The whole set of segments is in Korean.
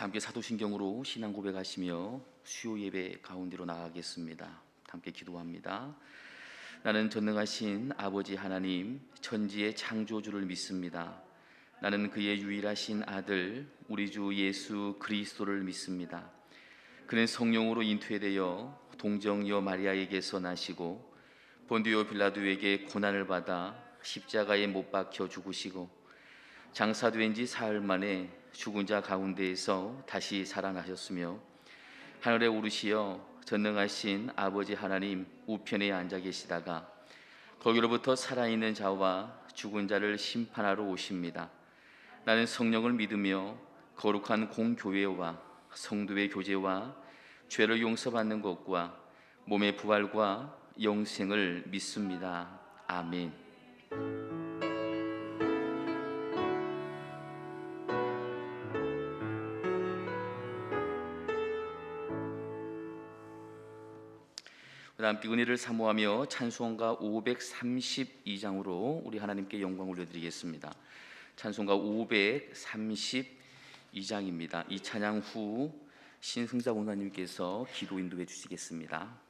함께 사도신경으로 신앙 고백하시며 수요 예배 가운데로 나가겠습니다. 함께 기도합니다. 나는 전능하신 아버지 하나님, 천지의 창조주를 믿습니다. 나는 그의 유일하신 아들 우리 주 예수 그리스도를 믿습니다. 그는 성령으로 잉태되어 동정녀 마리아에게서 나시고 본디오 빌라도에게 고난을 받아 십자가에 못 박혀 죽으시고 장사된 지 사흘 만에 죽은 자 가운데에서 다시 살아나셨으며 하늘에 오르시어 전능하신 아버지 하나님 우편에 앉아 계시다가 거기로부터 살아있는 자와 죽은 자를 심판하러 오십니다. 나는 성령을 믿으며 거룩한 공교회와 성도의 교제와 죄를 용서받는 것과 몸의 부활과 영생을 믿습니다. 아멘. 함께 은혜를 사모하며 찬송가 532장으로 우리 하나님께 영광 올려드리겠습니다. 찬송가 532장입니다. 이 찬양 후 신승자 원사님께서 기도 인도해 주시겠습니다.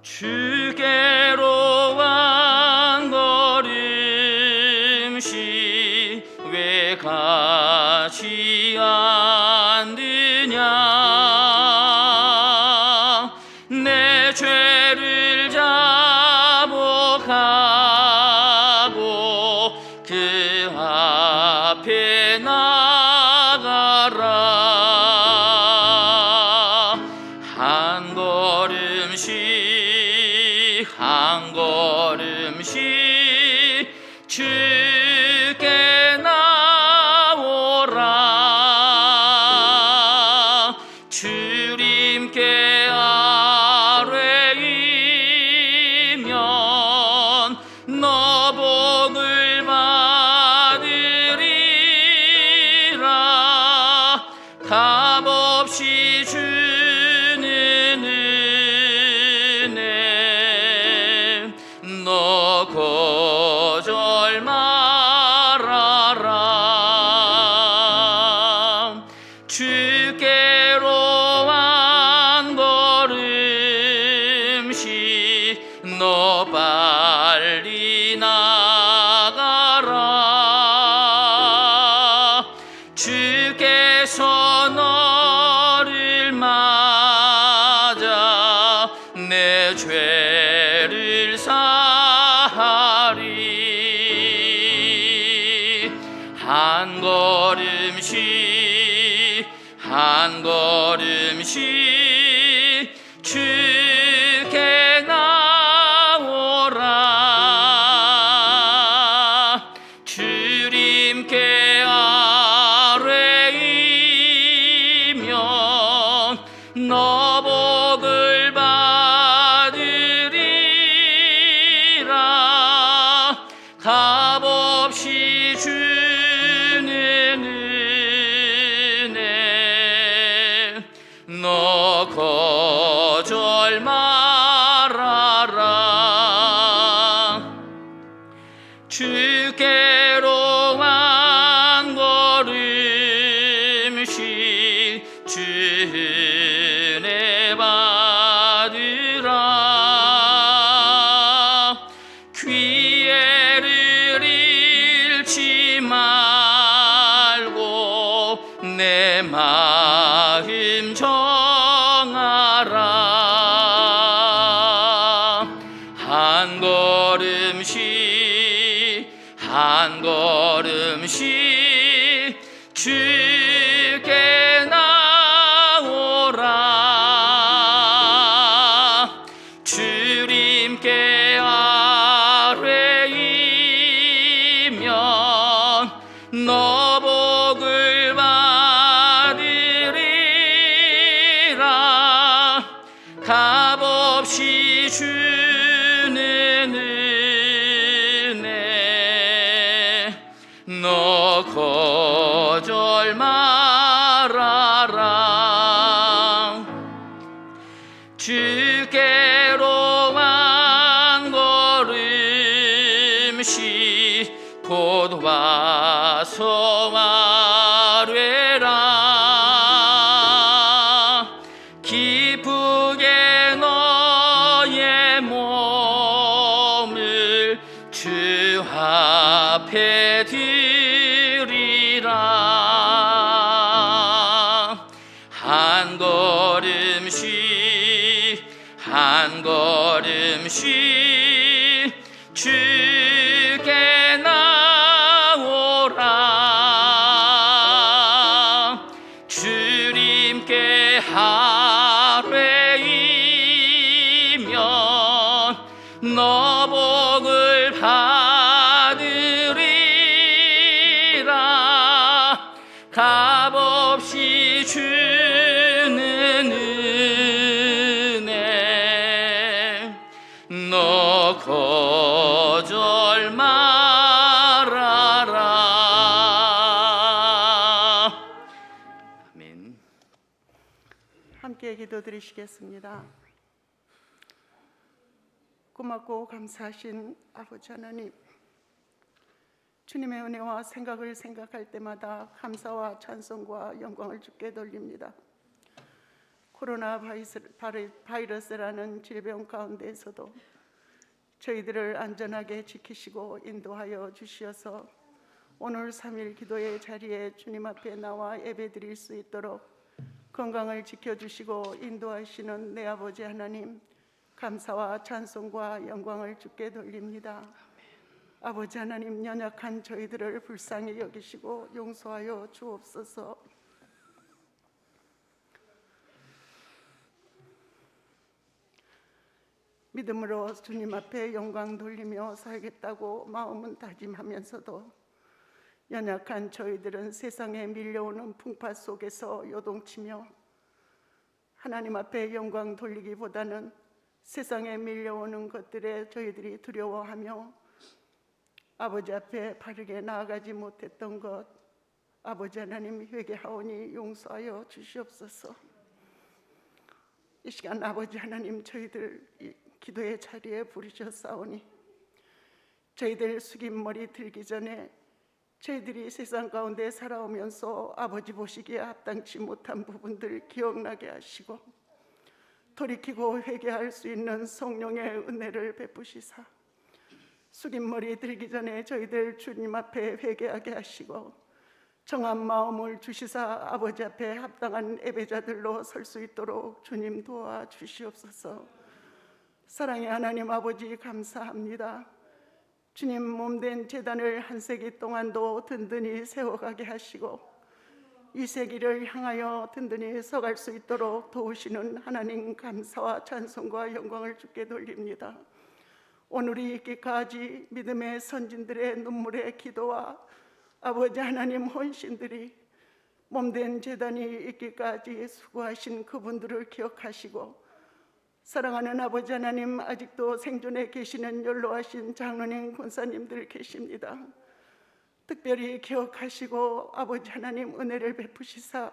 주께로 걸음시 왜 가지 않느냐. 내 죄를 자복하고 그 앞에 나가라. 한 걸음씩 주께 나오라. 주님께 아뢰이면 너 복을 받으리라. 값없이 주는 은혜 너 거절 말아라. 주께로 한 걸음씩 너 빨리 나가라. 주께서 너를 맞아 내 죄를 사하리. 한 걸음씩 주께 나오라. 주님께 아뢰이면 너 복을 받으리라. 값없이 주는 은혜 너 거절 말아라. 주께로 한 걸음씩 주 은혜 받으라. 기회를 잃지 말고 내 마음 정하라. 한 걸음씩 주께 나오라. 주님께 아뢰이면 너 복을 받으리라. 값없이 주는 은혜 너 거절 말아라. 곧 와서 아뢰라. 기쁘게 너의 몸을 주 앞에 드리라. 한 걸음씩 주께 나오라. 주님께 아뢰이면 너 복을 받으리라. 값없이 주는 은혜 너 거절 말아라. 아멘. 함께 기도드리시겠습니다. 고맙고 감사하신 아버지 하나님, 주님의 은혜와 생각을 생각할 때마다 감사와 찬송과 영광을 주께 돌립니다. 코로나 바이러스라는 질병 가운데에서도 저희들을 안전하게 지키시고 인도하여 주시어서 오늘 3일 기도의 자리에 주님 앞에 나와 예배드릴 수 있도록 건강을 지켜주시고 인도하시는 내 아버지 하나님, 감사와 찬송과 영광을 주께 돌립니다. 아버지 하나님, 연약한 저희들을 불쌍히 여기시고 용서하여 주옵소서. 믿음으로 주님 앞에 영광 돌리며 살겠다고 마음은 다짐하면서도 연약한 저희들은 세상에 밀려오는 풍파 속에서 요동치며 하나님 앞에 영광 돌리기보다는 세상에 밀려오는 것들에 저희들이 두려워하며 아버지 앞에 바르게 나아가지 못했던 것, 아버지 하나님 회개하오니 용서하여 주시옵소서. 이 시간 아버지 하나님, 저희들 기도의 자리에 부르셨사오니 저희들 숙인 머리 들기 전에 저희들이 세상 가운데 살아오면서 아버지 보시기에 합당치 못한 부분들 기억나게 하시고 돌이키고 회개할 수 있는 성령의 은혜를 베푸시사 숙인 머리 들기 전에 저희들 주님 앞에 회개하게 하시고 정한 마음을 주시사 아버지 앞에 합당한 예배자들로 설 수 있도록 주님 도와주시옵소서. 사랑의 하나님 아버지, 감사합니다. 주님 몸된 제단을 한 세기 동안도 든든히 세워가게 하시고 이 세기를 향하여 든든히 서갈 수 있도록 도우시는 하나님, 감사와 찬송과 영광을 주께 돌립니다. 오늘이 있기까지 믿음의 선진들의 눈물의 기도와 아버지 하나님 헌신들이 몸된 제단이 있기까지 수고하신 그분들을 기억하시고 사랑하는 아버지 하나님, 아직도 생존에 계시는 연로하신 장로님, 권사님들 계십니다. 특별히 기억하시고 아버지 하나님 은혜를 베푸시사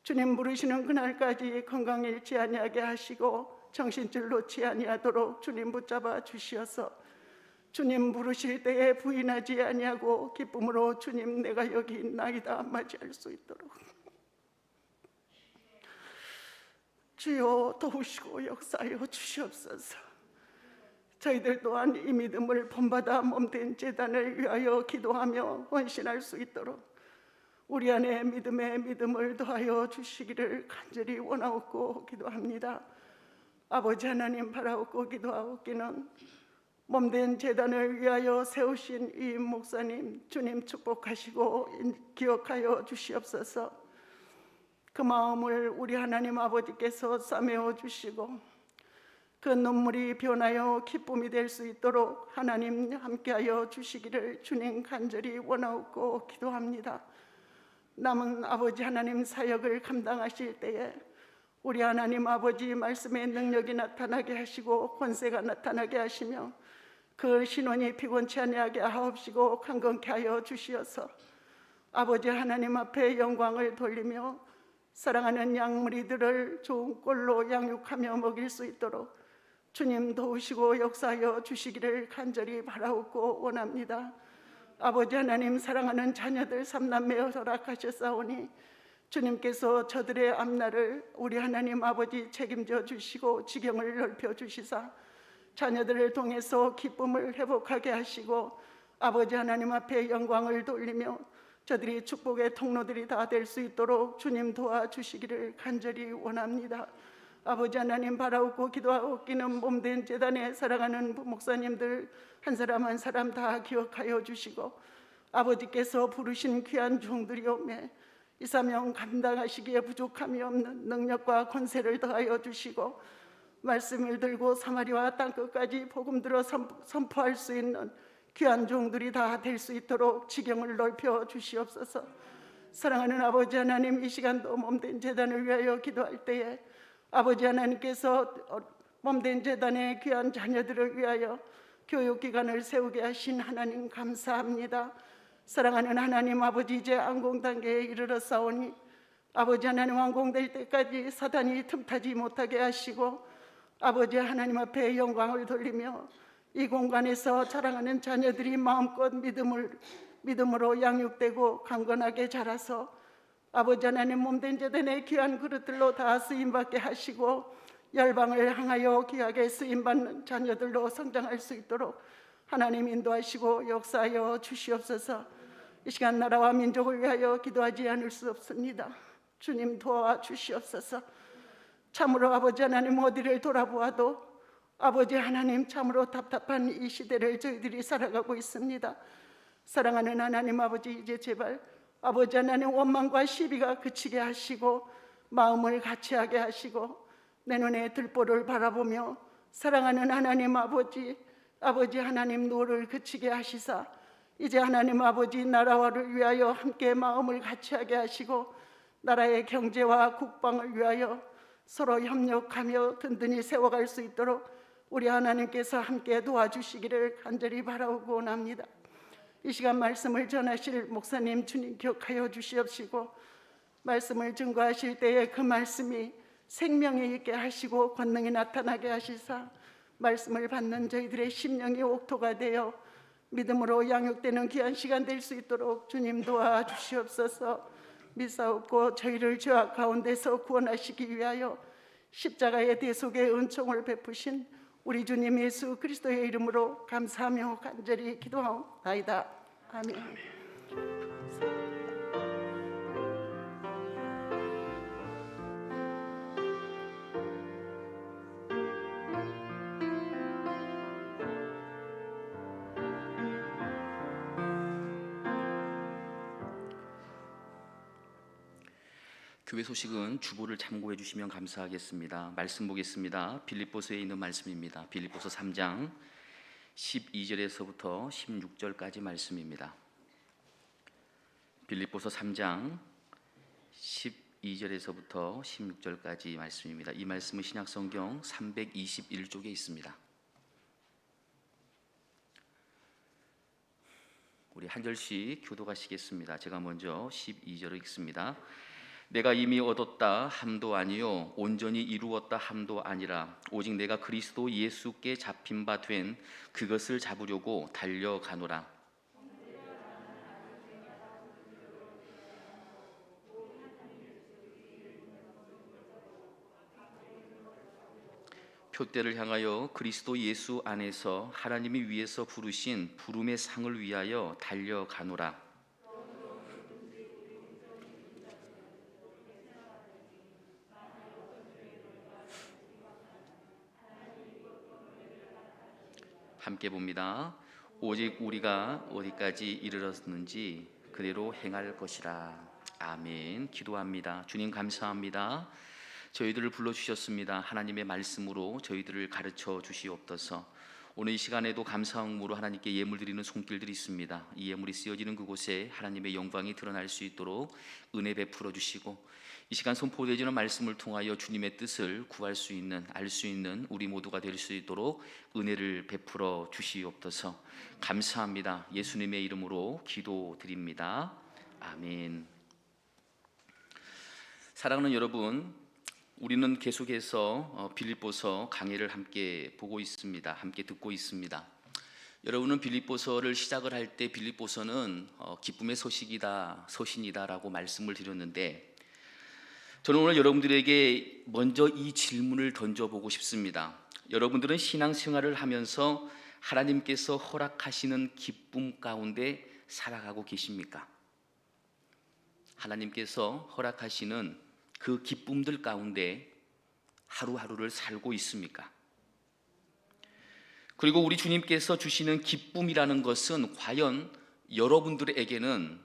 주님 부르시는 그날까지 건강 잃지 아니하게 하시고 정신줄 놓지 아니하도록 주님 붙잡아 주시어서 주님 부르실 때에 부인하지 아니하고 기쁨으로 주님 내가 여기 있나이다 맞이할 수 있도록 주여 도우시고 역사하여 주시옵소서. 저희들 또한 이 믿음을 본받아 몸된 제단을 위하여 기도하며 헌신할 수 있도록 우리 안에 믿음의 믿음을 더하여 주시기를 간절히 원하옵고 기도합니다. 아버지 하나님, 바라옵고 기도하옵기는 몸된 제단을 위하여 세우신 이 목사님 주님 축복하시고 기억하여 주시옵소서. 그 마음을 우리 하나님 아버지께서 싸매어 주시고 그 눈물이 변하여 기쁨이 될 수 있도록 하나님 함께하여 주시기를 주님 간절히 원하옵고 기도합니다. 남은 아버지 하나님 사역을 감당하실 때에 우리 하나님 아버지 말씀의 능력이 나타나게 하시고 권세가 나타나게 하시며 그 신원이 피곤치 아니하게 하옵시고 강건케 하여 주시어서 아버지 하나님 앞에 영광을 돌리며 사랑하는 양무리들을 좋은 꼴로 양육하며 먹일 수 있도록 주님 도우시고 역사하여 주시기를 간절히 바라옵고 원합니다. 아버지 하나님, 사랑하는 자녀들 삼남매 허락하셨사오니 주님께서 저들의 앞날을 우리 하나님 아버지 책임져 주시고 지경을 넓혀 주시사 자녀들을 통해서 기쁨을 회복하게 하시고 아버지 하나님 앞에 영광을 돌리며 저들이 축복의 통로들이 다 될 수 있도록 주님 도와주시기를 간절히 원합니다. 아버지 하나님, 바라옵고 기도하옵기는 몸된 재단에 사랑하는 목사님들 한 사람 한 사람 다 기억하여 주시고 아버지께서 부르신 귀한 종들이오매 이 사명 감당하시기에 부족함이 없는 능력과 권세를 더하여 주시고 말씀을 들고 사마리아 땅끝까지 복음 들어 선포할 수 있는 귀한 종들이 다 될 수 있도록 지경을 넓혀 주시옵소서. 사랑하는 아버지 하나님, 이 시간도 몸된 재단을 위하여 기도할 때에 아버지 하나님께서 몸된 재단의 귀한 자녀들을 위하여 교육기관을 세우게 하신 하나님 감사합니다. 사랑하는 하나님 아버지, 이제 안공 단계에 이르렀사오니 아버지 하나님, 완공될 때까지 사단이 틈타지 못하게 하시고 아버지 하나님 앞에 영광을 돌리며 이 공간에서 자랑하는 자녀들이 마음껏 믿음으로 양육되고 강건하게 자라서 아버지 하나님, 몸된 재단의 귀한 그릇들로 다 쓰임받게 하시고 열방을 향하여 귀하게 쓰임받는 자녀들로 성장할 수 있도록 하나님 인도하시고 역사하여 주시옵소서. 이 시간 나라와 민족을 위하여 기도하지 않을 수 없습니다. 주님 도와주시옵소서. 참으로 아버지 하나님, 어디를 돌아보아도 아버지 하나님, 참으로 답답한 이 시대를 저희들이 살아가고 있습니다. 사랑하는 하나님 아버지, 이제 제발 아버지 하나님, 원망과 시비가 그치게 하시고 마음을 같이하게 하시고 내 눈에 들보를 바라보며 사랑하는 하나님 아버지 하나님, 노를 그치게 하시사 이제 하나님 아버지 나라를 위하여 함께 마음을 같이하게 하시고 나라의 경제와 국방을 위하여 서로 협력하며 든든히 세워갈 수 있도록 우리 하나님께서 함께 도와주시기를 간절히 바라오고 원합니다. 이 시간 말씀을 전하실 목사님 주님 기억하여 주시옵시고 말씀을 증거하실 때에 그 말씀이 생명이 있게 하시고 권능이 나타나게 하시사 말씀을 받는 저희들의 심령이 옥토가 되어 믿음으로 양육되는 귀한 시간 될 수 있도록 주님 도와주시옵소서. 미사옵고 저희를 죄악 가운데서 구원하시기 위하여 십자가의 대속의 은총을 베푸신 우리 주님 예수 그리스도의 이름으로 감사하며 간절히 기도하옵나이다. 아멘. 교회 소식은 주보를 참고해 주시면 감사하겠습니다. 말씀 보겠습니다. 빌립보서에 있는 말씀입니다. 빌립보서 3장 12절에서부터 16절까지 말씀입니다. 빌립보서 3장 12절에서부터 16절까지 말씀입니다. 이 말씀은 신약성경 321쪽에 있습니다. 우리 한 절씩 교독하시겠습니다. 제가 먼저 12절을 읽습니다. 내가 이미 얻었다 함도 아니요 온전히 이루었다 함도 아니라 오직 내가 그리스도 예수께 잡힌 바 된 그것을 잡으려고 달려가노라. 표대를 향하여 그리스도 예수 안에서 하나님이 위에서 부르신 부름의 상을 위하여 달려가노라. 함께 봅니다. 오직 우리가 어디까지 이르렀는지 그대로 행할 것이라. 아멘. 기도합니다. 주님 감사합니다. 저희들을 불러주셨습니다. 하나님의 말씀으로 저희들을 가르쳐 주시옵소서. 오늘 이 시간에도 감사함으로 하나님께 예물 드리는 손길들이 있습니다. 이 예물이 쓰여지는 그곳에 하나님의 영광이 드러날 수 있도록 은혜 베풀어 주시고 이 시간 선포되어지는 말씀을 통하여 주님의 뜻을 구할 수 있는, 알 수 있는 우리 모두가 될 수 있도록 은혜를 베풀어 주시옵소서. 감사합니다. 예수님의 이름으로 기도드립니다. 아멘. 사랑하는 여러분, 우리는 계속해서 빌립보서 강해를 함께 보고 있습니다. 함께 듣고 있습니다. 여러분은 빌립보서를 시작을 할 때 빌립보서는 기쁨의 소식이다, 소신이다라고 말씀을 드렸는데, 저는 오늘 여러분들에게 먼저 이 질문을 던져보고 싶습니다. 여러분들은 신앙생활을 하면서 하나님께서 허락하시는 기쁨 가운데 살아가고 계십니까? 하나님께서 허락하시는 그 기쁨들 가운데 하루하루를 살고 있습니까? 그리고 우리 주님께서 주시는 기쁨이라는 것은 과연 여러분들에게는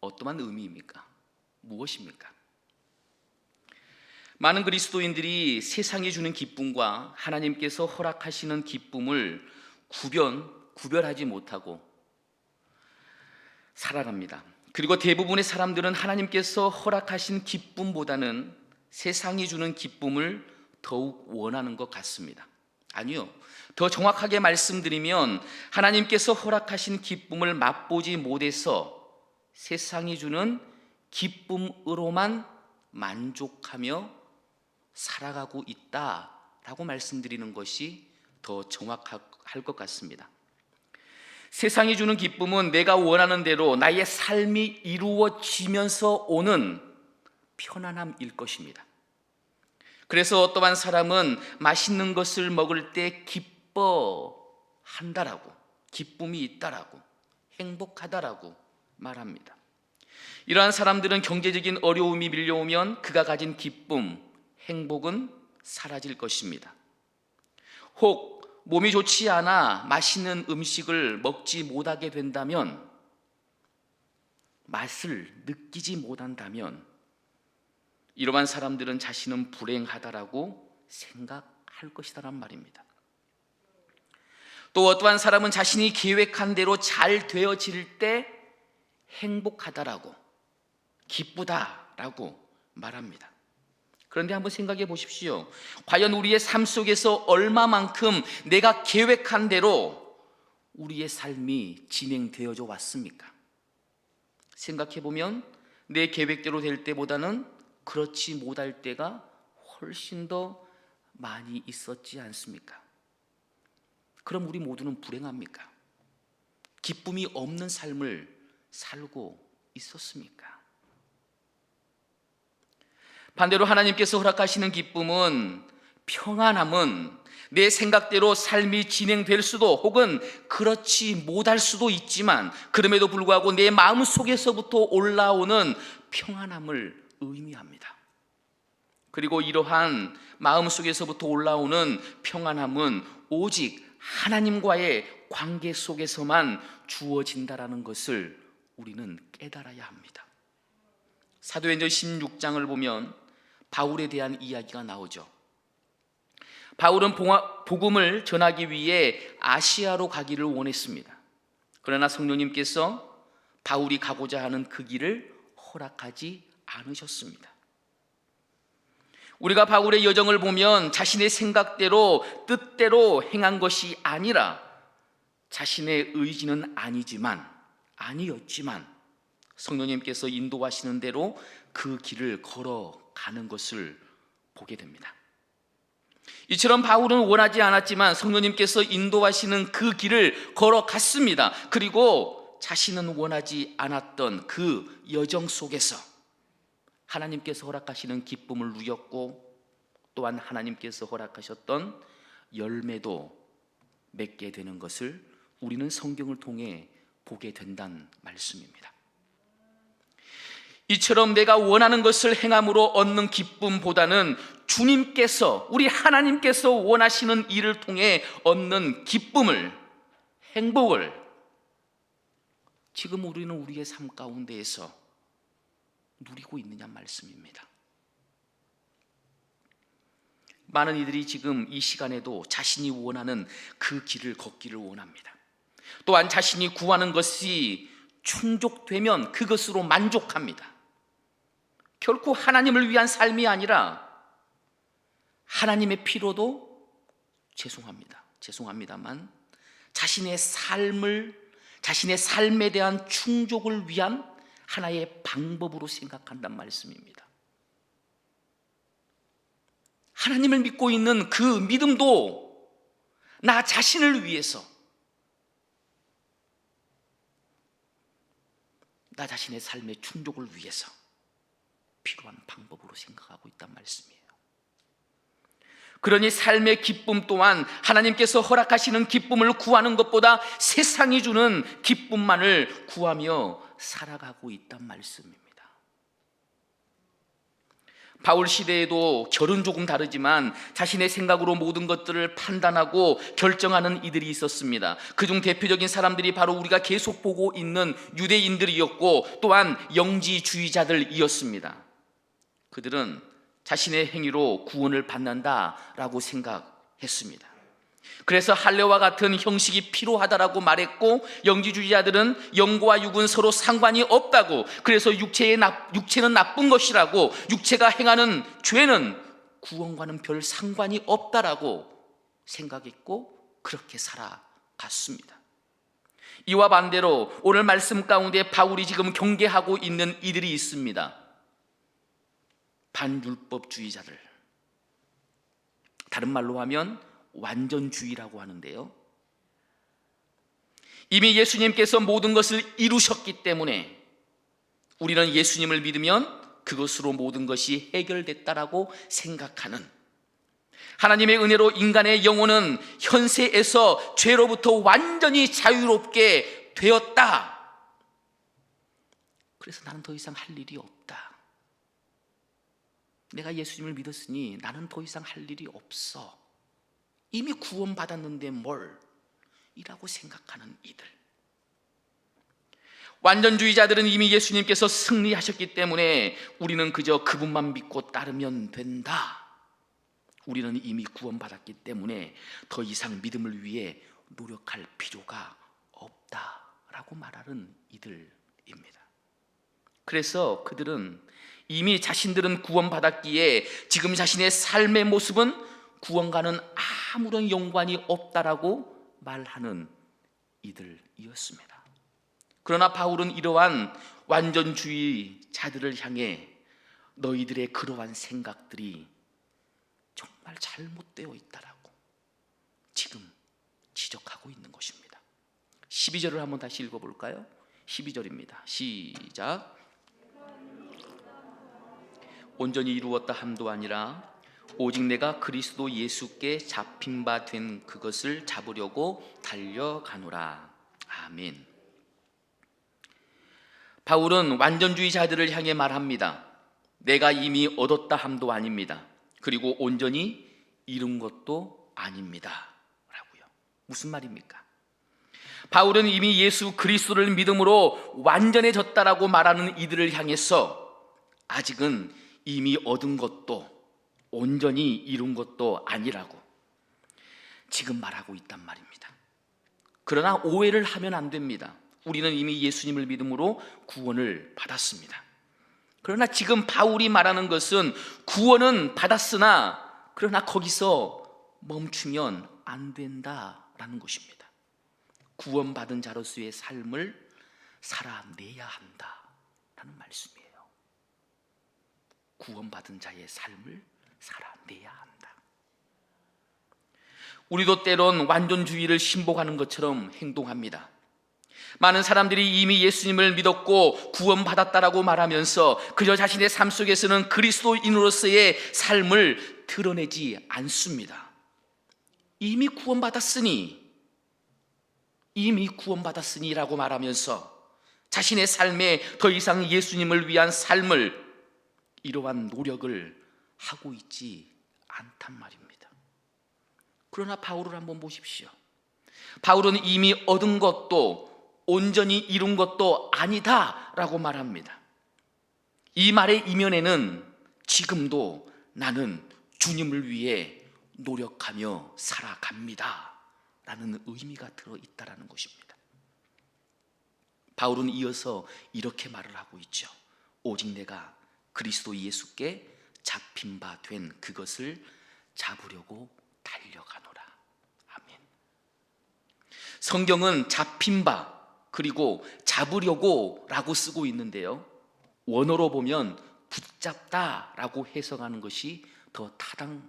어떠한 의미입니까? 무엇입니까? 많은 그리스도인들이 세상이 주는 기쁨과 하나님께서 허락하시는 기쁨을 구별하지 못하고 살아갑니다. 그리고 대부분의 사람들은 하나님께서 허락하신 기쁨보다는 세상이 주는 기쁨을 더욱 원하는 것 같습니다. 아니요, 더 정확하게 말씀드리면 하나님께서 허락하신 기쁨을 맛보지 못해서 세상이 주는 기쁨으로만 만족하며 살아가고 있다라고 말씀드리는 것이 더 정확할 것 같습니다. 세상이 주는 기쁨은 내가 원하는 대로 나의 삶이 이루어지면서 오는 편안함일 것입니다. 그래서 어떠한 사람은 맛있는 것을 먹을 때 기뻐한다라고, 기쁨이 있다라고, 행복하다라고 말합니다. 이러한 사람들은 경제적인 어려움이 밀려오면 그가 가진 기쁨, 행복은 사라질 것입니다. 혹 몸이 좋지 않아 맛있는 음식을 먹지 못하게 된다면, 맛을 느끼지 못한다면 이러한 사람들은 자신은 불행하다라고 생각할 것이다란 말입니다. 또 어떠한 사람은 자신이 계획한 대로 잘 되어질 때 행복하다라고, 기쁘다라고 말합니다. 그런데 한번 생각해 보십시오. 과연 우리의 삶 속에서 얼마만큼 내가 계획한 대로 우리의 삶이 진행되어져 왔습니까? 생각해 보면 내 계획대로 될 때보다는 그렇지 못할 때가 훨씬 더 많이 있었지 않습니까? 그럼 우리 모두는 불행합니까? 기쁨이 없는 삶을 살고 있었습니까? 반대로 하나님께서 허락하시는 기쁨은, 평안함은 내 생각대로 삶이 진행될 수도 혹은 그렇지 못할 수도 있지만 그럼에도 불구하고 내 마음 속에서부터 올라오는 평안함을 의미합니다. 그리고 이러한 마음 속에서부터 올라오는 평안함은 오직 하나님과의 관계 속에서만 주어진다라는 것을 우리는 깨달아야 합니다. 사도행전 16장을 보면 바울에 대한 이야기가 나오죠. 바울은 복음을 전하기 위해 아시아로 가기를 원했습니다. 그러나 성령님께서 바울이 가고자 하는 그 길을 허락하지 않으셨습니다. 우리가 바울의 여정을 보면 자신의 생각대로 뜻대로 행한 것이 아니라 자신의 의지는 아니었지만 성령님께서 인도하시는 대로 그 길을 걸어가는 것을 보게 됩니다. 이처럼 바울은 원하지 않았지만 성령님께서 인도하시는 그 길을 걸어갔습니다. 그리고 자신은 원하지 않았던 그 여정 속에서 하나님께서 허락하시는 기쁨을 누렸고, 또한 하나님께서 허락하셨던 열매도 맺게 되는 것을 우리는 성경을 통해 보게 된다는 말씀입니다. 이처럼 내가 원하는 것을 행함으로 얻는 기쁨보다는 주님께서, 우리 하나님께서 원하시는 일을 통해 얻는 기쁨을, 행복을 지금 우리는 우리의 삶 가운데에서 누리고 있느냐 말씀입니다. 많은 이들이 지금 이 시간에도 자신이 원하는 그 길을 걷기를 원합니다. 또한 자신이 구하는 것이 충족되면 그것으로 만족합니다. 결코 하나님을 위한 삶이 아니라 하나님의 피로도 죄송합니다만 자신의 삶에 대한 충족을 위한 하나의 방법으로 생각한단 말씀입니다. 하나님을 믿고 있는 그 믿음도 나 자신을 위해서, 나 자신의 삶의 충족을 위해서 필요한 방법으로 생각하고 있단 말씀이에요. 그러니 삶의 기쁨 또한 하나님께서 허락하시는 기쁨을 구하는 것보다 세상이 주는 기쁨만을 구하며 살아가고 있단 말씀입니다. 바울 시대에도 결은 조금 다르지만 자신의 생각으로 모든 것들을 판단하고 결정하는 이들이 있었습니다. 그중 대표적인 사람들이 바로 우리가 계속 보고 있는 유대인들이었고 또한 영지주의자들이었습니다. 그들은 자신의 행위로 구원을 받는다라고 생각했습니다. 그래서 할례와 같은 형식이 필요하다라고 말했고, 영지주의자들은 영과 육은 서로 상관이 없다고, 그래서 육체는 나쁜 것이라고, 육체가 행하는 죄는 구원과는 별 상관이 없다라고 생각했고 그렇게 살아갔습니다. 이와 반대로 오늘 말씀 가운데 바울이 지금 경계하고 있는 이들이 있습니다. 반율법주의자들, 다른 말로 하면 완전주의라고 하는데요, 이미 예수님께서 모든 것을 이루셨기 때문에 우리는 예수님을 믿으면 그것으로 모든 것이 해결됐다라고 생각하는, 하나님의 은혜로 인간의 영혼은 현세에서 죄로부터 완전히 자유롭게 되었다. 그래서 나는 더 이상 할 일이 없다. 내가 예수님을 믿었으니 나는 더 이상 할 일이 없어. 이미 구원받았는데 뭘? 이라고 생각하는 이들. 완전주의자들은 이미 예수님께서 승리하셨기 때문에 우리는 그저 그분만 믿고 따르면 된다. 우리는 이미 구원받았기 때문에 더 이상 믿음을 위해 노력할 필요가 없다라고 말하는 이들입니다. 그래서 그들은 이미 자신들은 구원받았기에 지금 자신의 삶의 모습은 구원과는 아무런 연관이 없다라고 말하는 이들이었습니다. 그러나 바울은 이러한 완전주의자들을 향해 너희들의 그러한 생각들이 정말 잘못되어 있다라고 지금 지적하고 있는 것입니다. 12절을 한번 다시 읽어볼까요? 12절입니다. 시작. 온전히 이루었다 함도 아니라 오직 내가 그리스도 예수께 잡힌 바 된 그것을 잡으려고 달려가노라. 아멘. 바울은 완전주의자들을 향해 말합니다. 내가 이미 얻었다 함도 아닙니다. 그리고 온전히 이룬 것도 아닙니다 라고요. 무슨 말입니까? 바울은 이미 예수 그리스도를 믿음으로 완전해졌다라고 말하는 이들을 향해서 아직은 이미 얻은 것도 온전히 이룬 것도 아니라고 지금 말하고 있단 말입니다. 그러나 오해를 하면 안 됩니다. 우리는 이미 예수님을 믿음으로 구원을 받았습니다. 그러나 지금 바울이 말하는 것은 구원은 받았으나 그러나 거기서 멈추면 안 된다라는 것입니다. 구원받은 자로서의 삶을 살아내야 한다라는 말씀이에요. 구원받은 자의 삶을 살아내야 한다. 우리도 때론 완전주의를 신봉하는 것처럼 행동합니다. 많은 사람들이 이미 예수님을 믿었고 구원받았다라고 말하면서 그저 자신의 삶 속에서는 그리스도인으로서의 삶을 드러내지 않습니다. 이미 구원받았으니라고 말하면서 자신의 삶에 더 이상 예수님을 위한 삶을 이러한 노력을 하고 있지 않단 말입니다. 그러나 바울을 한번 보십시오. 바울은 이미 얻은 것도 온전히 이룬 것도 아니다라고 말합니다. 이 말의 이면에는 지금도 나는 주님을 위해 노력하며 살아갑니다 라는 의미가 들어있다는 것입니다. 바울은 이어서 이렇게 말을 하고 있죠. 오직 내가 그리스도 예수께 잡힌 바 된 그것을 잡으려고 달려가노라. 아멘. 성경은 잡힌 바 그리고 잡으려고 라고 쓰고 있는데요, 원어로 보면 붙잡다 라고 해석하는 것이 더 타당할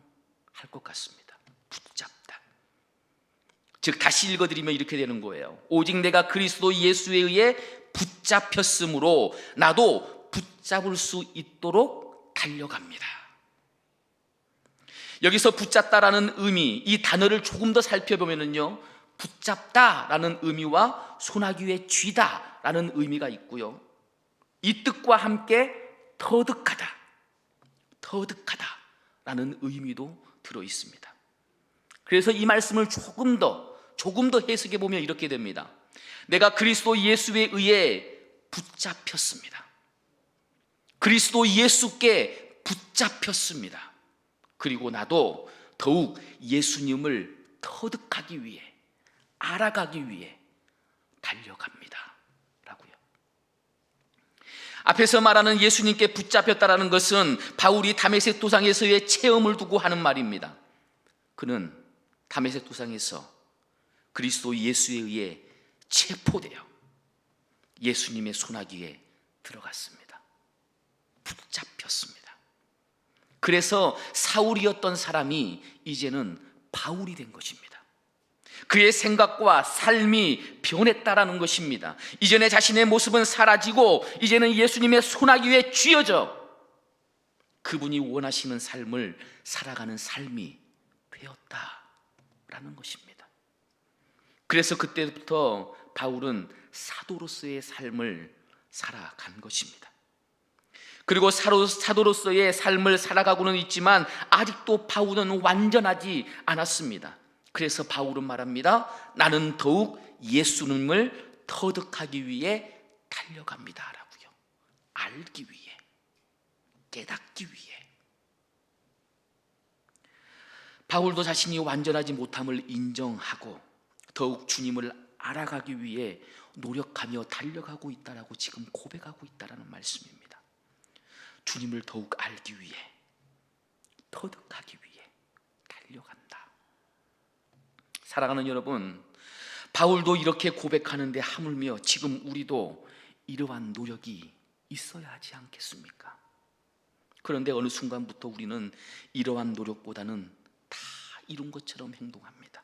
것 같습니다. 붙잡다. 즉 다시 읽어드리면 이렇게 되는 거예요. 오직 내가 그리스도 예수에 의해 붙잡혔으므로 나도 붙잡을 수 있도록 달려갑니다. 여기서 붙잡다라는 의미, 이 단어를 조금 더 살펴보면요, 붙잡다라는 의미와 소나귀에 쥐다라는 의미가 있고요, 이 뜻과 함께 터득하다라는 의미도 들어 있습니다. 그래서 이 말씀을 조금 더 해석해 보면 이렇게 됩니다. 내가 그리스도 예수에 의해 붙잡혔습니다. 그리스도 예수께 붙잡혔습니다. 그리고 나도 더욱 예수님을 터득하기 위해, 알아가기 위해 달려갑니다 라고요. 앞에서 말하는 예수님께 붙잡혔다라는 것은 바울이 다메섹 도상에서의 체험을 두고 하는 말입니다. 그는 다메섹 도상에서 그리스도 예수에 의해 체포되어 예수님의 소나기에 들어갔습니다. 붙잡혔습니다. 그래서 사울이었던 사람이 이제는 바울이 된 것입니다. 그의 생각과 삶이 변했다라는 것입니다. 이전에 자신의 모습은 사라지고 이제는 예수님의 소나기에 쥐어져 그분이 원하시는 삶을 살아가는 삶이 되었다라는 것입니다. 그래서 그때부터 바울은 사도로서의 삶을 살아간 것입니다. 그리고 사도로서의 삶을 살아가고는 있지만 아직도 바울은 완전하지 않았습니다. 그래서 바울은 말합니다. 나는 더욱 예수님을 터득하기 위해 달려갑니다 라고요. 알기 위해, 깨닫기 위해. 바울도 자신이 완전하지 못함을 인정하고 더욱 주님을 알아가기 위해 노력하며 달려가고 있다라고 지금 고백하고 있다라는 말씀입니다. 주님을 더욱 알기 위해, 터득하기 위해 달려간다. 사랑하는 여러분, 바울도 이렇게 고백하는데 하물며 지금 우리도 이러한 노력이 있어야 하지 않겠습니까? 그런데 어느 순간부터 우리는 이러한 노력보다는 다 이룬 것처럼 행동합니다.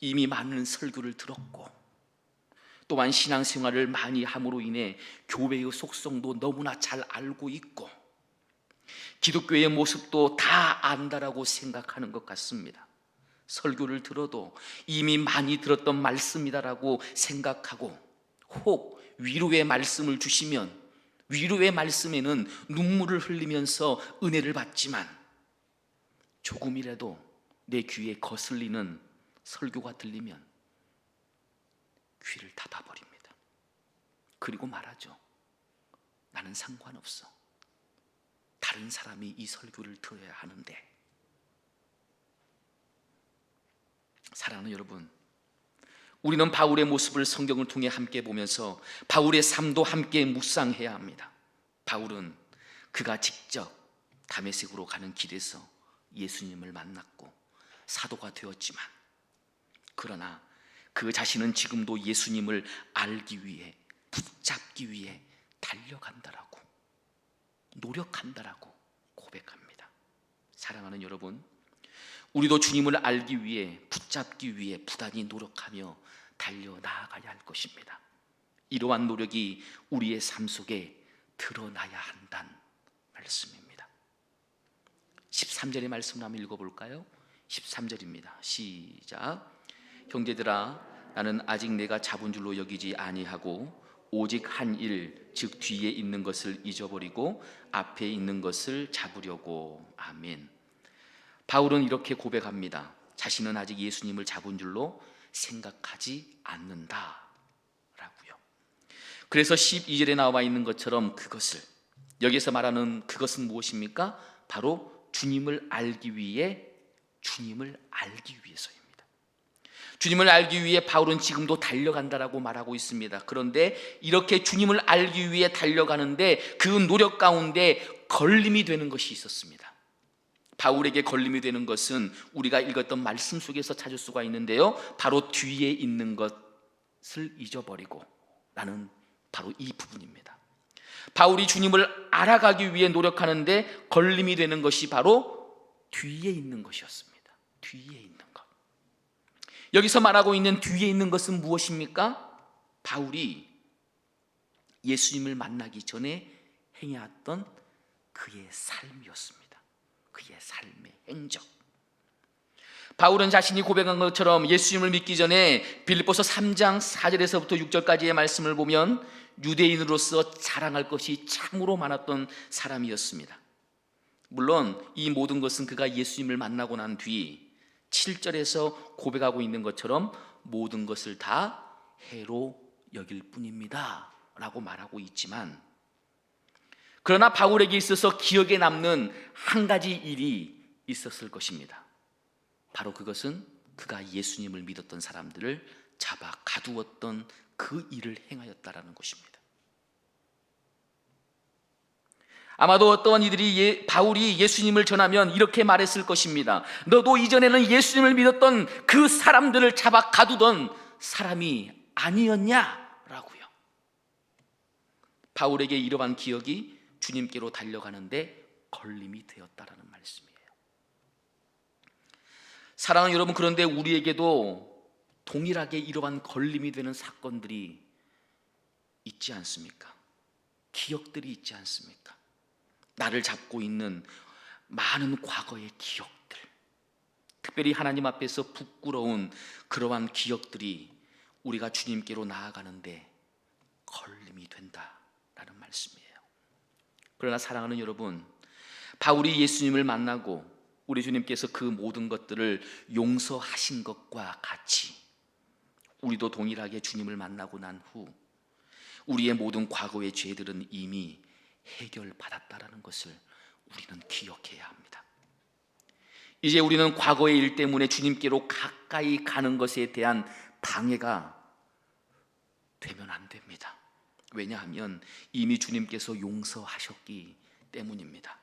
이미 많은 설교를 들었고 또한 신앙생활을 많이 함으로 인해 교회의 속성도 너무나 잘 알고 있고 기독교의 모습도 다 안다라고 생각하는 것 같습니다. 설교를 들어도 이미 많이 들었던 말씀이다라고 생각하고 혹 위로의 말씀을 주시면 위로의 말씀에는 눈물을 흘리면서 은혜를 받지만 조금이라도 내 귀에 거슬리는 설교가 들리면 귀를 닫아버립니다. 그리고 말하죠. 나는 상관없어. 다른 사람이 이 설교를 들어야 하는데. 사랑하는 여러분, 우리는 바울의 모습을 성경을 통해 함께 보면서 바울의 삶도 함께 묵상해야 합니다. 바울은 그가 직접 다메섹으로 가는 길에서 예수님을 만났고 사도가 되었지만 그러나 그 자신은 지금도 예수님을 알기 위해, 붙잡기 위해 달려간다라고, 노력한다라고 고백합니다. 사랑하는 여러분, 우리도 주님을 알기 위해, 붙잡기 위해 부단히 노력하며 달려나가야 할 것입니다. 이러한 노력이 우리의 삶 속에 드러나야 한다는 말씀입니다. 13절의 말씀을 한번 읽어볼까요? 13절입니다. 시작. 형제들아, 나는 아직 내가 잡은 줄로 여기지 아니하고 오직 한 일, 즉 뒤에 있는 것을 잊어버리고 앞에 있는 것을 잡으려고. 아멘. 바울은 이렇게 고백합니다. 자신은 아직 예수님을 잡은 줄로 생각하지 않는다 라고요. 그래서 12절에 나와 있는 것처럼 그것을, 여기서 말하는 그것은 무엇입니까? 바로 주님을 알기 위해서입니다. 주님을 알기 위해 바울은 지금도 달려간다라고 말하고 있습니다. 그런데 이렇게 주님을 알기 위해 달려가는데 그 노력 가운데 걸림이 되는 것이 있었습니다. 바울에게 걸림이 되는 것은 우리가 읽었던 말씀 속에서 찾을 수가 있는데요, 바로 뒤에 있는 것을 잊어버리고 라는 바로 이 부분입니다. 바울이 주님을 알아가기 위해 노력하는데 걸림이 되는 것이 바로 뒤에 있는 것이었습니다. 뒤에 있는 것. 여기서 말하고 있는 뒤에 있는 것은 무엇입니까? 바울이 예수님을 만나기 전에 행해왔던 그의 삶이었습니다. 그의 삶의 행적. 바울은 자신이 고백한 것처럼 예수님을 믿기 전에 빌립보서 3장 4절에서부터 6절까지의 말씀을 보면 유대인으로서 자랑할 것이 참으로 많았던 사람이었습니다. 물론 이 모든 것은 그가 예수님을 만나고 난 뒤 7절에서 고백하고 있는 것처럼 모든 것을 다 해로 여길 뿐입니다 라고 말하고 있지만, 그러나 바울에게 있어서 기억에 남는 한 가지 일이 있었을 것입니다. 바로 그것은 그가 예수님을 믿었던 사람들을 잡아 가두었던 그 일을 행하였다라는 것입니다. 아마도 어떤 이들이 바울이 예수님을 전하면 이렇게 말했을 것입니다. 너도 이전에는 예수님을 믿었던 그 사람들을 잡아 가두던 사람이 아니었냐라고요. 바울에게 이러한 기억이 주님께로 달려가는데 걸림이 되었다라는 말씀이에요. 사랑하는 여러분, 그런데 우리에게도 동일하게 이러한 걸림이 되는 사건들이 있지 않습니까? 기억들이 있지 않습니까? 나를 잡고 있는 많은 과거의 기억들, 특별히 하나님 앞에서 부끄러운 그러한 기억들이 우리가 주님께로 나아가는데 걸림이 된다라는 말씀이에요. 그러나 사랑하는 여러분, 바울이 예수님을 만나고 우리 주님께서 그 모든 것들을 용서하신 것과 같이 우리도 동일하게 주님을 만나고 난 후 우리의 모든 과거의 죄들은 이미 해결받았다라는 것을 우리는 기억해야 합니다. 이제 우리는 과거의 일 때문에 주님께로 가까이 가는 것에 대한 방해가 되면 안 됩니다. 왜냐하면 이미 주님께서 용서하셨기 때문입니다.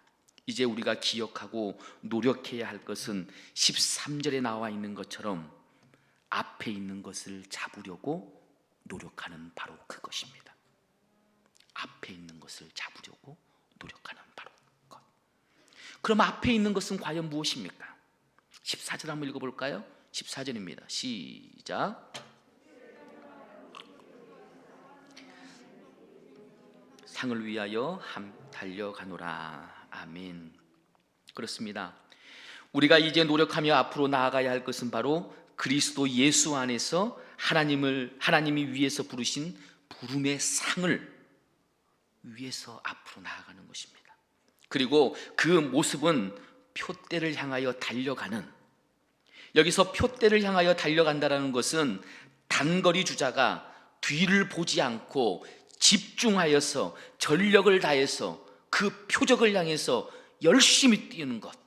이제 우리가 기억하고 노력해야 할 것은 13절에 나와 있는 것처럼 앞에 있는 것을 잡으려고 노력하는 바로 그것입니다. 앞에 있는 것을 잡으려고 노력하는 바로 것. 그럼 앞에 있는 것은 과연 무엇입니까? 14절 한번 읽어볼까요? 14절입니다. 시작. 상을 위하여 달려가노라. 아멘. 그렇습니다. 우리가 이제 노력하며 앞으로 나아가야 할 것은 바로 그리스도 예수 안에서 하나님이 위에서 부르신 부름의 상을 위해서 앞으로 나아가는 것입니다. 그리고 그 모습은 표대를 향하여 달려가는, 여기서 표대를 향하여 달려간다는 것은 단거리 주자가 뒤를 보지 않고 집중하여서 전력을 다해서 그 표적을 향해서 열심히 뛰는 것,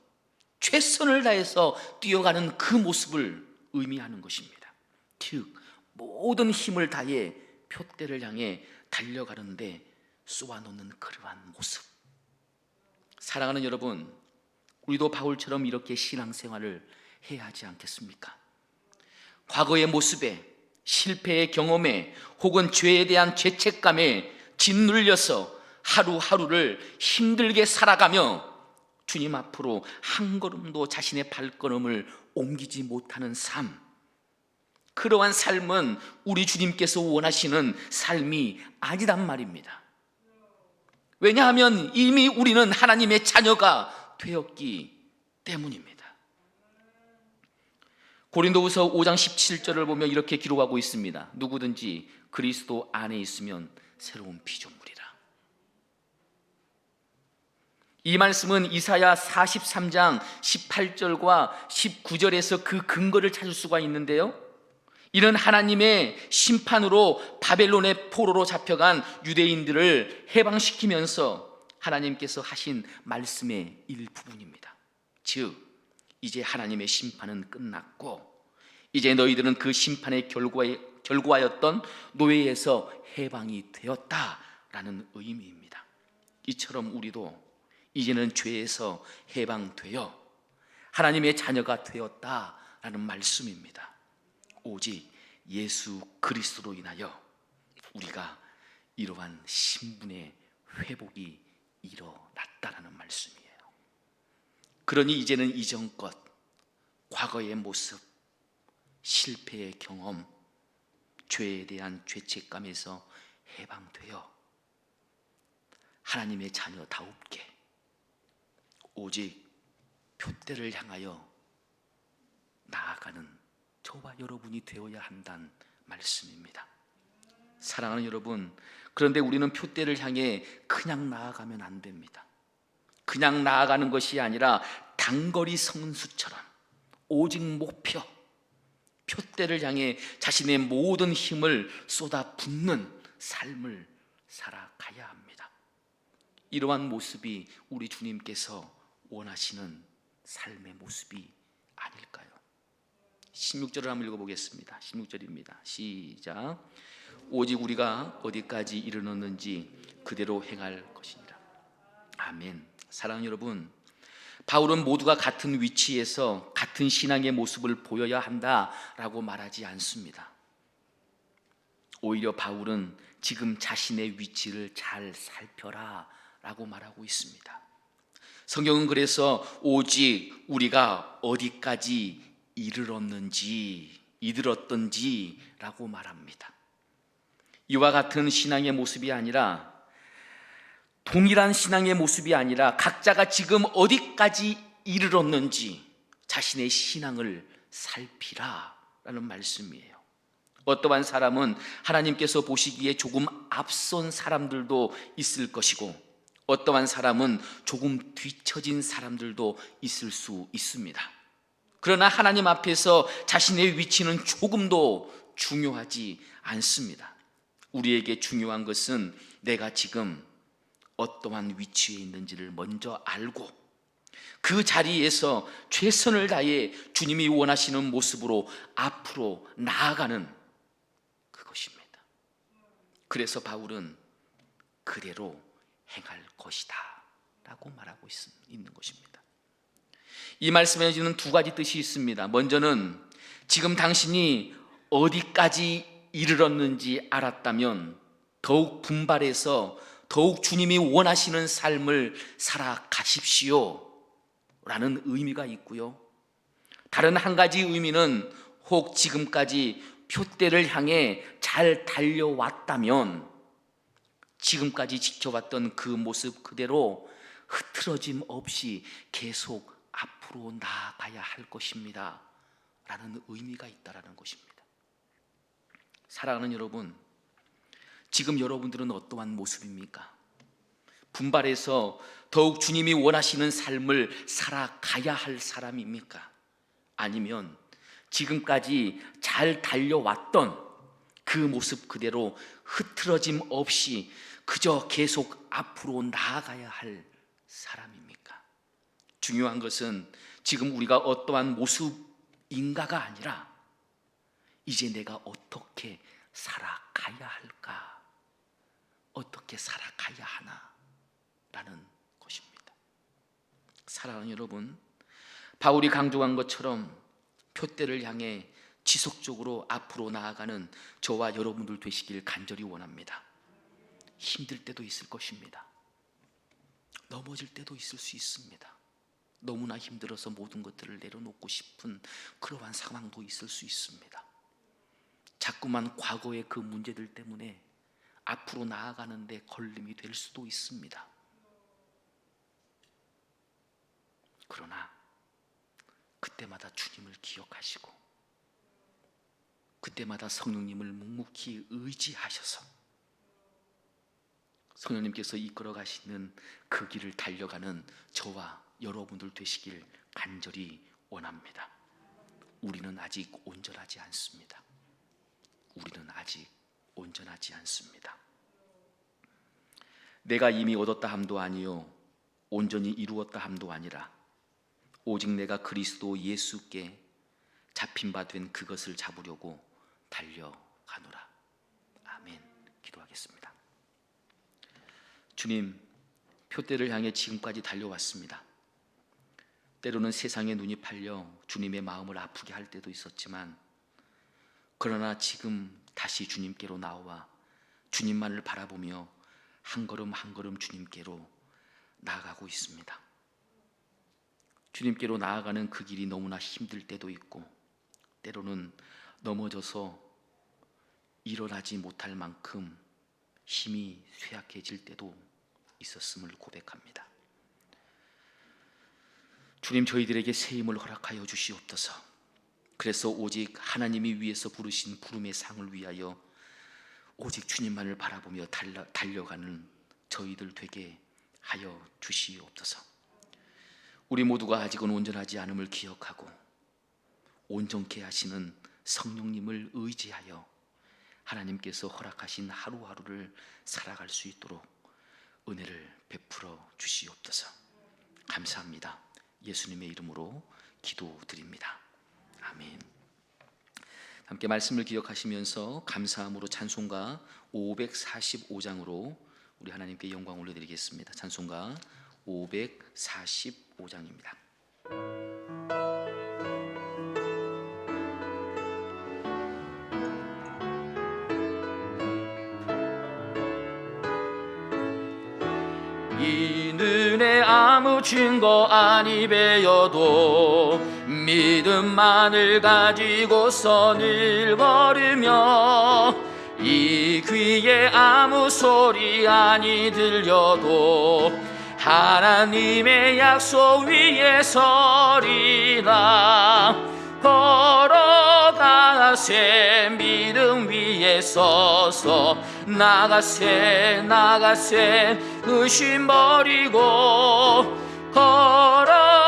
최선을 다해서 뛰어가는 그 모습을 의미하는 것입니다. 즉 모든 힘을 다해 표대를 향해 달려가는데 쏘아놓는 그러한 모습. 사랑하는 여러분, 우리도 바울처럼 이렇게 신앙생활을 해야 하지 않겠습니까? 과거의 모습에, 실패의 경험에, 혹은 죄에 대한 죄책감에 짓눌려서 하루하루를 힘들게 살아가며 주님 앞으로 한 걸음도 자신의 발걸음을 옮기지 못하는 삶, 그러한 삶은 우리 주님께서 원하시는 삶이 아니란 말입니다. 왜냐하면 이미 우리는 하나님의 자녀가 되었기 때문입니다. 고린도후서 5장 17절을 보면 이렇게 기록하고 있습니다. 누구든지 그리스도 안에 있으면 새로운 피조물이라. 이 말씀은 이사야 43장 18절과 19절에서 그 근거를 찾을 수가 있는데요, 이는 하나님의 심판으로 바벨론의 포로로 잡혀간 유대인들을 해방시키면서 하나님께서 하신 말씀의 일부분입니다. 즉 이제 하나님의 심판은 끝났고 이제 너희들은 그 심판의 결과였던 노예에서 해방이 되었다라는 의미입니다. 이처럼 우리도 이제는 죄에서 해방되어 하나님의 자녀가 되었다라는 말씀입니다. 오직 예수 그리스도로 인하여 우리가 이러한 신분의 회복이 일어났다라는 말씀이에요. 그러니 이제는 이전 것, 과거의 모습, 실패의 경험, 죄에 대한 죄책감에서 해방되어 하나님의 자녀다웁게 오직 표대를 향하여 나아가는 저와 여러분이 되어야 한다는 말씀입니다. 사랑하는 여러분, 그런데 우리는 표대를 향해 그냥 나아가면 안 됩니다. 그냥 나아가는 것이 아니라 단거리 선수처럼 오직 목표, 표대를 향해 자신의 모든 힘을 쏟아붓는 삶을 살아가야 합니다. 이러한 모습이 우리 주님께서 원하시는 삶의 모습이 아닐까요? 16절을 한번 읽어보겠습니다. 16절입니다. 시작. 오직 우리가 어디까지 이르렀는지 그대로 행할 것이니라. 아멘. 사랑하는 여러분, 바울은 모두가 같은 위치에서 같은 신앙의 모습을 보여야 한다라고 말하지 않습니다. 오히려 바울은 지금 자신의 위치를 잘 살펴라 라고 말하고 있습니다. 성경은 그래서 오직 우리가 어디까지 이르렀던지라고 말합니다. 이와 같은 신앙의 모습이 아니라, 동일한 신앙의 모습이 아니라 각자가 지금 어디까지 이르렀는지 자신의 신앙을 살피라라는 말씀이에요. 어떠한 사람은 하나님께서 보시기에 조금 앞선 사람들도 있을 것이고, 어떠한 사람은 조금 뒤처진 사람들도 있을 수 있습니다. 그러나 하나님 앞에서 자신의 위치는 조금도 중요하지 않습니다. 우리에게 중요한 것은 내가 지금 어떠한 위치에 있는지를 먼저 알고 그 자리에서 최선을 다해 주님이 원하시는 모습으로 앞으로 나아가는 그것입니다. 그래서 바울은 그대로 행할 것이다 라고 말하고 있는 것입니다. 이 말씀에는 두 가지 뜻이 있습니다. 먼저는 지금 당신이 어디까지 이르렀는지 알았다면 더욱 분발해서 더욱 주님이 원하시는 삶을 살아가십시오 라는 의미가 있고요, 다른 한 가지 의미는 혹 지금까지 표대를 향해 잘 달려왔다면 지금까지 지켜왔던 그 모습 그대로 흐트러짐 없이 계속 앞으로 나아가야 할 것입니다 라는 의미가 있다라는 것입니다. 사랑하는 여러분, 지금 여러분들은 어떠한 모습입니까? 분발해서 더욱 주님이 원하시는 삶을 살아가야 할 사람입니까? 아니면 지금까지 잘 달려왔던 그 모습 그대로 흐트러짐 없이 그저 계속 앞으로 나아가야 할 사람입니까? 중요한 것은 지금 우리가 어떠한 모습인가가 아니라 이제 내가 어떻게 살아가야 할까? 어떻게 살아가야 하나? 라는 것입니다. 사랑하는 여러분, 바울이 강조한 것처럼 표대를 향해 지속적으로 앞으로 나아가는 저와 여러분들 되시길 간절히 원합니다. 힘들 때도 있을 것입니다. 넘어질 때도 있을 수 있습니다. 너무나 힘들어서 모든 것들을 내려놓고 싶은 그러한 상황도 있을 수 있습니다. 자꾸만 과거의 그 문제들 때문에 앞으로 나아가는데 걸림이 될 수도 있습니다. 그러나 그때마다 주님을 기억하시고 그때마다 성령님을 묵묵히 의지하셔서 성령님께서 이끌어 가시는 그 길을 달려가는 저와 여러분들 되시길 간절히 원합니다. 우리는 아직 온전하지 않습니다. 우리는 아직 온전하지 않습니다. 내가 이미 얻었다 함도 아니요 온전히 이루었다 함도 아니라 오직 내가 그리스도 예수께 잡힌 바 된 그것을 잡으려고 달려가노라. 아멘. 기도하겠습니다. 주님, 표대를 향해 지금까지 달려왔습니다. 때로는 세상의 눈이 팔려 주님의 마음을 아프게 할 때도 있었지만, 그러나 지금 다시 주님께로 나와 주님만을 바라보며 한 걸음 한 걸음 주님께로 나아가고 있습니다. 주님께로 나아가는 그 길이 너무나 힘들 때도 있고, 때로는 넘어져서 일어나지 못할 만큼 힘이 쇠약해질 때도 있었음을 고백합니다. 주님, 저희들에게 새 힘을 허락하여 주시옵소서. 그래서 오직 하나님이 위에서 부르신 부름의 상을 위하여 오직 주님만을 바라보며 달려가는 저희들 되게 하여 주시옵소서. 우리 모두가 아직은 온전하지 않음을 기억하고 온전케 하시는 성령님을 의지하여 하나님께서 허락하신 하루하루를 살아갈 수 있도록 은혜를 베풀어 주시옵소서. 감사합니다. 예수님의 이름으로 기도드립니다. 아멘. 함께 말씀을 기억하시면서 감사함으로 찬송가 545장으로 우리 하나님께 영광 올려드리겠습니다. 찬송가 545장입니다. 이 눈에 아무 증거 아니 배여도 믿음만을 가지고서 늘 걸으며 이 귀에 아무 소리 아니 들려도 하나님의 약속 위에 서리라. 걸어가세 믿음 위에 서서 나가세 의심 버리고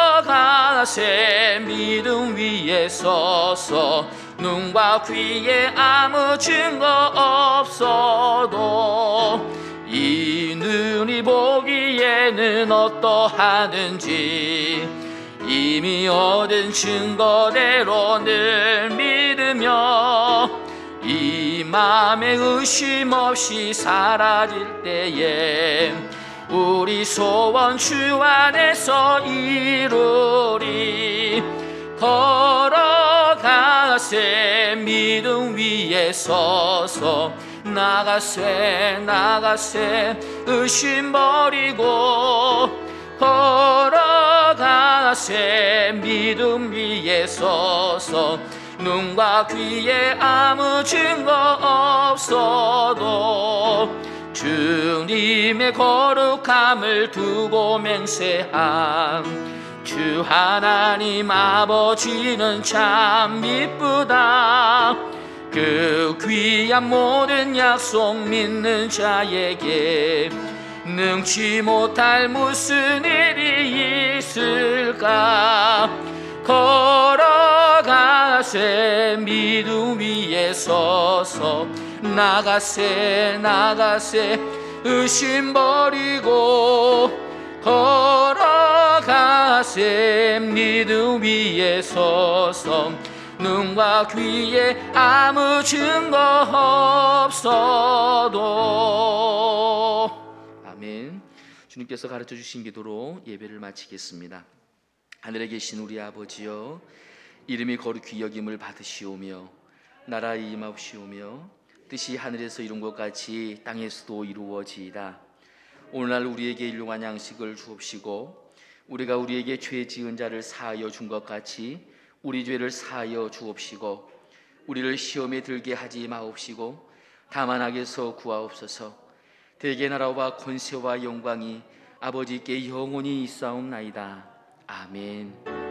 걸어가세 믿음 위에 서서 눈과 귀에 아무 증거 없어도 이 눈이 보기에는 어떠하든지 이미 얻은 증거대로 늘 믿으며 이 맘에 의심 없이 사라질 때에 우리 소원 주 안에서 이루리. 걸어가세 믿음 위에 서서 나가세 의심 버리고 걸어가세 믿음 위에 서서 눈과 귀에 아무 증거 없어도 주님의 거룩함을 두고 맹세함. 주 하나님 아버지는 참 이쁘다. 그 귀한 모든 약속 믿는 자에게 능치 못할 무슨 일이 있을까. 걸어가세 믿음 위에 서서 나가세 의심 버리고 걸어가세 믿음 위에 서서 눈과 귀에 아무 증거 없어도. 아멘. 주님께서 가르쳐 주신 기도로 예배를 마치겠습니다. 하늘에 계신 우리 아버지여, 이름이 거룩히 여김을 받으시오며 나라에 임하옵시오며 뜻이 하늘에서 이룬 것 같이 땅에서도 이루어지이다. 오늘날 우리에게 일용할 양식을 주옵시고 우리가 우리에게 죄 지은 자를 사하여 준 것 같이 우리 죄를 사하여 주옵시고 우리를 시험에 들게 하지 마옵시고 다만 악에서 구하옵소서. 대개 나라와 권세와 영광이 아버지께 영원히 있사옵나이다. 아멘.